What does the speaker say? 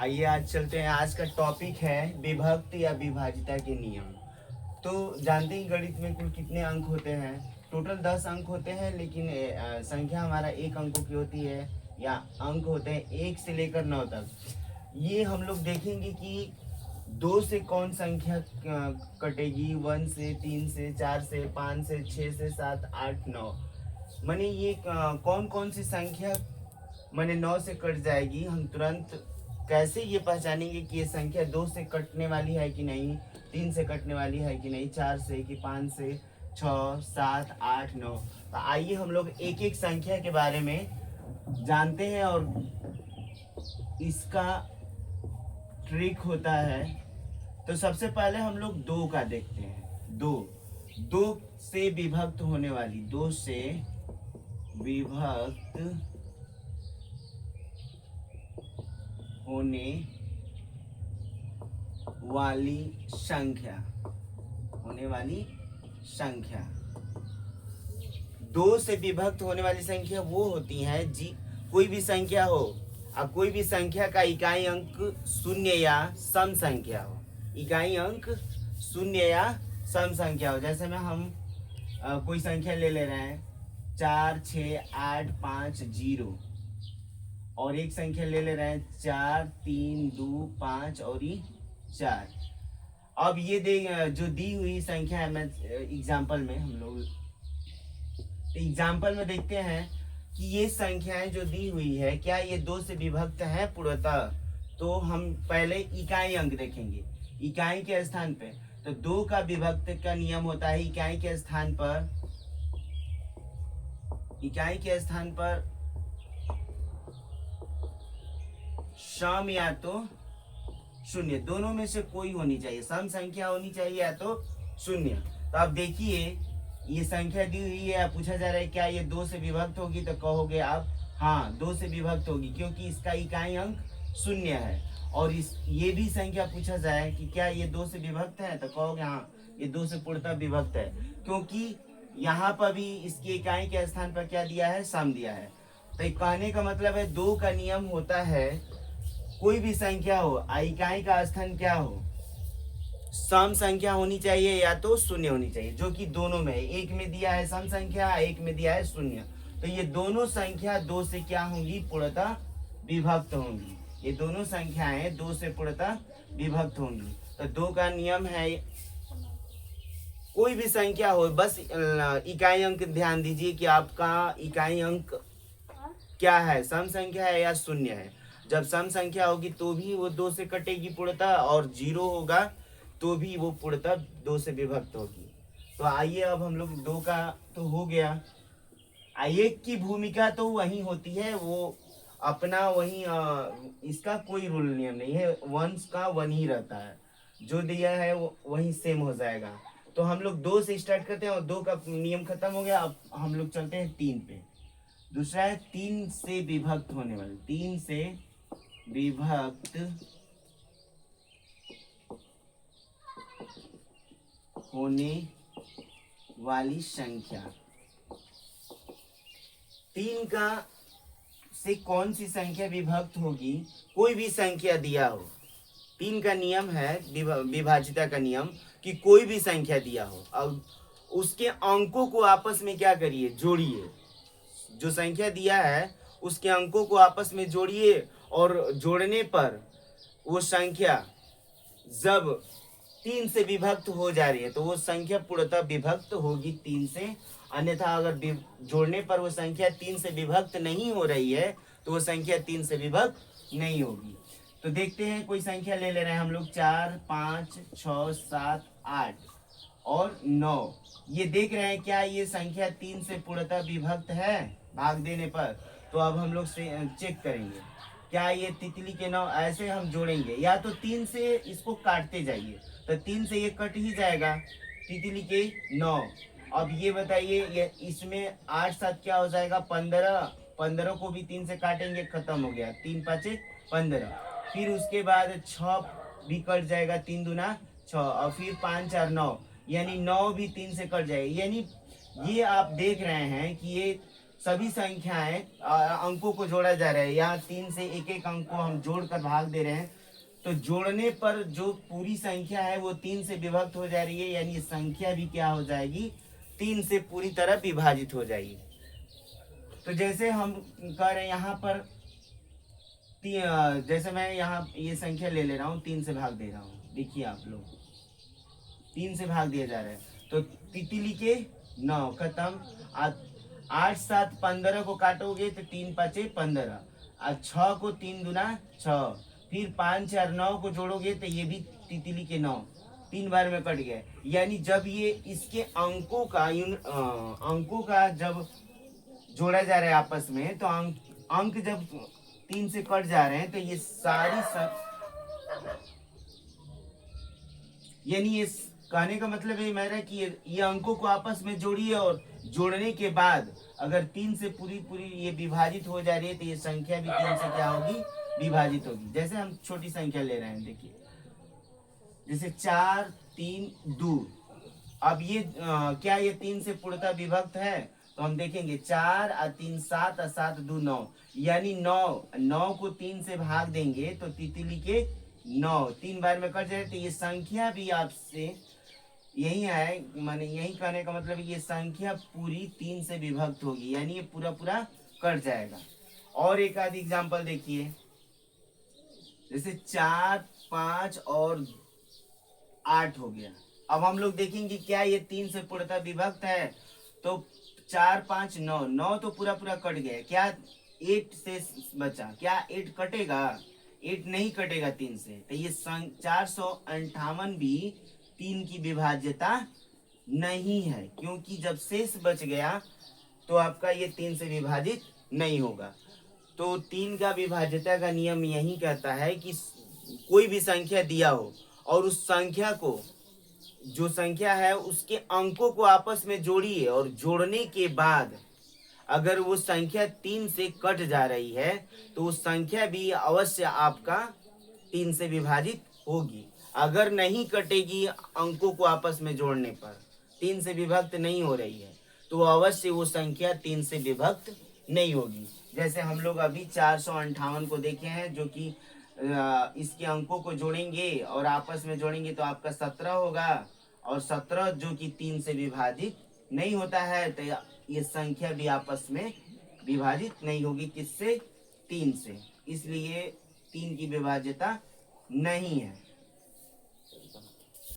आइए आज चलते हैं। आज का टॉपिक है विभक्त या विभाजिता के नियम। तो जानते ही गणित में कुल कितने अंक होते हैं। टोटल 10 अंक होते हैं, लेकिन संख्या हमारा एक अंकों की होती है या अंक होते हैं 1 से लेकर 9 तक। ये हम लोग देखेंगे कि 2 से कौन संख्या कटेगी, 1 से, 3 से, 4 से, 5 से, 6 से, 7, 8, 9। माने ये कौन कौन सी संख्या माने 9 से कट जाएगी। हम तुरंत कैसे ये पहचानेंगे कि ये संख्या 2 से कटने वाली है कि नहीं, 3 से कटने वाली है कि नहीं, 4 से कि 5 से, 6, 7, 8, 9। तो आइए हम लोग एक एक संख्या के बारे में जानते हैं और इसका ट्रिक होता है। तो सबसे पहले हम लोग 2 का देखते हैं। 2 से विभक्त होने वाली, 2 से विभक्त होने वाली संख्या, 2 से विभक्त होने वाली संख्या वो होती है जी, कोई भी संख्या हो। अब कोई भी संख्या का इकाई अंक शून्य या सम संख्या हो, इकाई अंक शून्य या सम संख्या हो। जैसे में हम कोई संख्या ले रहे हैं 4, 6, 8, 5, 0, और एक संख्या ले रहे हैं 4, 3, 2, 5 और ये 4। अब ये जो दी हुई संख्या है, मैं एग्जाम्पल में हम लोग एग्जाम्पल में देखते हैं कि ये संख्याएं जो दी हुई है क्या ये 2 से विभक्त है पूर्णतः। तो हम पहले इकाई अंक देखेंगे, इकाई के स्थान पे। तो 2 का विभक्त का नियम होता है इकाई के स्थान पर सम या तो शून्य, दोनों में से कोई होनी चाहिए, सम संख्या होनी चाहिए या तो शून्य। तो अब देखिए ये संख्या दी हुई है, पूछा जा रहा है क्या ये 2 से विभक्त होगी। तो कहोगे आप हाँ 2 से विभक्त होगी, क्योंकि इसका इकाई अंक शून्य है। और ये भी संख्या पूछा जाए कि क्या ये 2 से विभक्त है, तो कहोगे हाँ ये 2 से पूर्णतः विभक्त है, क्योंकि यहाँ पर भी इसके इकाई के स्थान पर क्या दिया है, सम दिया है। तो कहने का मतलब है 2 का नियम होता है कोई भी संख्या हो, इकाई का स्थान क्या हो, सम संख्या होनी चाहिए या तो शून्य होनी चाहिए, जो कि दोनों में, एक में दिया है सम संख्या, एक में दिया है शून्य। तो ये दोनों संख्या 2 से क्या होंगी, पूर्णतः विभक्त होंगी। ये दोनों संख्याएं 2 से पूर्णतः विभक्त होंगी। तो 2 का नियम है कोई भी संख्या हो, बस इकाई अंक ध्यान दीजिए कि आपका इकाई अंक क्या है, सम संख्या है या शून्य है। जब सम संख्या होगी तो भी वो 2 से कटेगी पूर्णतः, और 0 होगा तो भी वो पूर्णतः 2 से विभक्त होगी। तो आइए अब हम लोग 2 का तो हो गया। एक की भूमिका तो वही होती है, वो अपना वही इसका कोई रूल नियम नहीं है, वंश का वन ही रहता है, जो दिया है वो वही सेम हो जाएगा। तो हम लोग 2 से स्टार्ट करते हैं और 2 का नियम खत्म हो गया। अब हम लोग चलते हैं 3 पे। दूसरा है 3 से विभक्त होने वाली, 3 से विभक्त होने वाली संख्या। 3 का से कौन सी संख्या विभक्त होगी, कोई भी संख्या दिया हो। 3 का नियम है विभाजिता का नियम कि कोई भी संख्या दिया हो, अब उसके अंकों को आपस में क्या करिए, जोड़िए। जो संख्या दिया है उसके अंकों को आपस में जोड़िए, और जोड़ने पर वो संख्या जब 3 से विभक्त हो जा रही है तो वो संख्या पूर्णतः विभक्त होगी 3 से। अन्यथा अगर जोड़ने पर वो संख्या 3 से विभक्त नहीं हो रही है तो वो संख्या 3 से विभक्त नहीं होगी। तो देखते हैं, कोई संख्या ले रहे हैं हम लोग 4, 5, 6, 7, 8 और 9। ये देख रहे हैं क्या ये संख्या 3 से पूर्णतः विभक्त है भाग देने पर। तो अब हम लोग चेक करेंगे क्या ये तितली के 9, ऐसे हम जोड़ेंगे या तो 3 से इसको काटते जाइए, तो 3 से ये कट ही जाएगा तितली के 9। अब ये बताइए ये इसमें 8 7 क्या हो जाएगा, 15। 15 को भी 3 से काटेंगे, खत्म हो गया, 3 5 15। फिर उसके बाद 6 भी कट जाएगा, 3 दूना 6, और फिर 5 4 9, यानी 9 भी 3 से कट जाएगा। यानी ये आप देख रहे हैं कि ये सभी संख्याएं अंकों को जोड़ा जा रहा है। यहाँ 3 से एक एक अंक को हम जोड़कर भाग दे रहे हैं, तो जोड़ने पर जो पूरी संख्या है वो 3 से विभक्त हो जा रही है, यानी संख्या भी क्या हो जाएगी, 3 से पूरी तरह विभाजित हो जाएगी। तो जैसे हम कह रहे हैं यहाँ पर जैसे मैं यहाँ ये संख्या ले रहा हूँ, 3 से भाग दे रहा हूँ, देखिए आप लोग 3 से भाग दिया जा रहा है, तो तितली के 9 खत्म। 8 7 15 को काटोगे तो 3 5 15, 6 को 3 दूना 6, फिर 5 4 9 को जोड़ोगे तो ये भी तितली के 9, 3 बार में कट गया। यानी जब ये इसके अंकों का जब जोड़ा जा रहा है आपस में, तो अंक जब 3 से कट जा रहे हैं तो ये यानी ये कहने का मतलब है मेरा कि ये अंकों को आपस में जोड़िए, और जोड़ने के बाद अगर 3 से पूरी पूरी ये विभाजित हो जा रही है तो ये संख्या भी 3 से क्या होगी, विभाजित होगी। जैसे हम छोटी संख्या ले रहे हैं, देखिए जैसे 4 3 2, अब ये क्या ये 3 से पूर्णतः विभक्त है, तो हम देखेंगे 4 और 3 7 और 7 2 9, यानी 9 को 3 से भाग देंगे तो तितली के 9, 3 बार में कट जाए, तो ये संख्या भी आपसे यही है, माने यही कहने का मतलब ये संख्या पूरी 3 से विभक्त होगी, यानी ये पूरा पूरा कट जाएगा। और एक आध एग्जांपल देखिए, जैसे 4 5 और 8 हो गया। अब हम लोग देखेंगे क्या ये 3 से पूर्णतः विभक्त है, तो 4 5 9, 9 तो पूरा पूरा कट गया, क्या 8 से बचा, क्या 8 कटेगा, 8 नहीं कटेगा 3 से, तो ये 458 भी 3 की विभाज्यता नहीं है, क्योंकि जब शेष बच गया तो आपका ये 3 से विभाजित नहीं होगा। तो 3 का विभाज्यता का नियम यही कहता है कि कोई भी संख्या दिया हो और उस संख्या को, जो संख्या है उसके अंकों को आपस में जोड़िए, और जोड़ने के बाद अगर वो संख्या 3 से कट जा रही है तो उस संख्या भी अवश्य आपका 3 से विभाजित होगी। अगर नहीं कटेगी, अंकों को आपस में जोड़ने पर 3 से विभक्त नहीं हो रही है, तो अवश्य वो संख्या 3 से विभक्त नहीं होगी। जैसे हम लोग अभी 458 को देखे हैं, जो कि इसके अंकों को जोड़ेंगे और आपस में जोड़ेंगे तो आपका 17 होगा, और 17 जो कि 3 से विभाजित नहीं होता है, तो ये संख्या भी आपस में विभाजित नहीं होगी, किससे, 3 से, इसलिए 3 की विभाज्यता नहीं है।